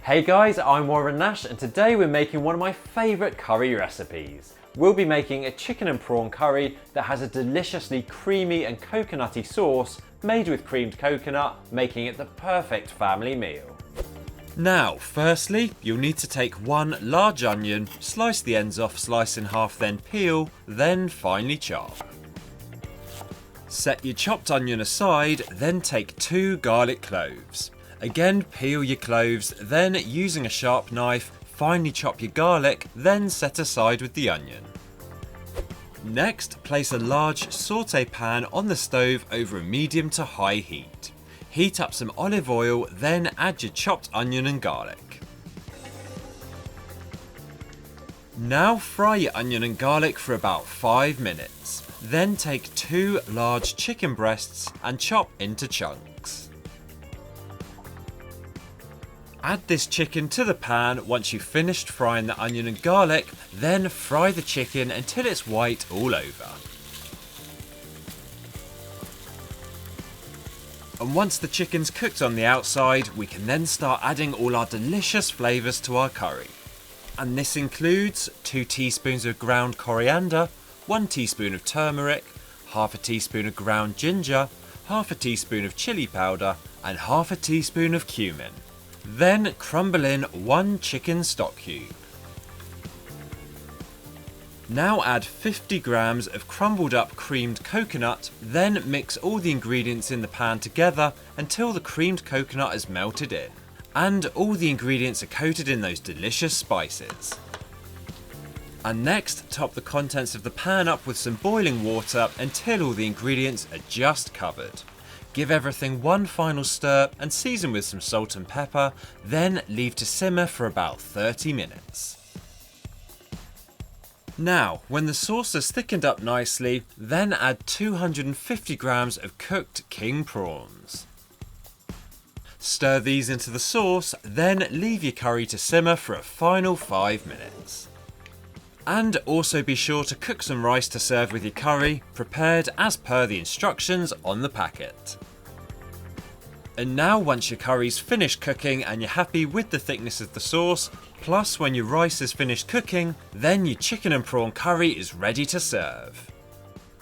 Hey guys, I'm Warren Nash and today we're making one of my favourite curry recipes. We'll be making a chicken and prawn curry that has a deliciously creamy and coconutty sauce made with creamed coconut, making it the perfect family meal. Now, firstly, you'll need to take one large onion, slice the ends off, slice in half, then peel, then finely chop. Set your chopped onion aside, then take 2 garlic cloves. Again, peel your cloves, then using a sharp knife, finely chop your garlic, then set aside with the onion. Next, place a large saute pan on the stove over a medium to high heat. Heat up some olive oil, then add your chopped onion and garlic. Now fry your onion and garlic for about 5 minutes. Then take 2 large chicken breasts and chop into chunks. Add this chicken to the pan once you've finished frying the onion and garlic, then fry the chicken until it's white all over. And once the chicken's cooked on the outside, we can then start adding all our delicious flavours to our curry. And this includes 2 teaspoons of ground coriander, 1 teaspoon of turmeric, half a teaspoon of ground ginger, half a teaspoon of chilli powder, and half a teaspoon of cumin. Then crumble in 1 chicken stock cube. Now add 50 grams of crumbled up creamed coconut, then mix all the ingredients in the pan together until the creamed coconut is melted in. And all the ingredients are coated in those delicious spices. And next, top the contents of the pan up with some boiling water until all the ingredients are just covered. Give everything one final stir and season with some salt and pepper, then leave to simmer for about 30 minutes. Now, when the sauce has thickened up nicely, then add 250 grams of cooked king prawns. Stir these into the sauce, then leave your curry to simmer for a final 5 minutes. And also be sure to cook some rice to serve with your curry, prepared as per the instructions on the packet. And now once your curry's finished cooking and you're happy with the thickness of the sauce, plus when your rice is finished cooking, then your chicken and prawn curry is ready to serve.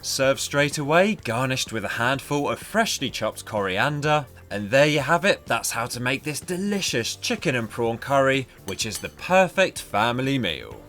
Serve straight away, garnished with a handful of freshly chopped coriander. And there you have it, that's how to make this delicious chicken and prawn curry, which is the perfect family meal.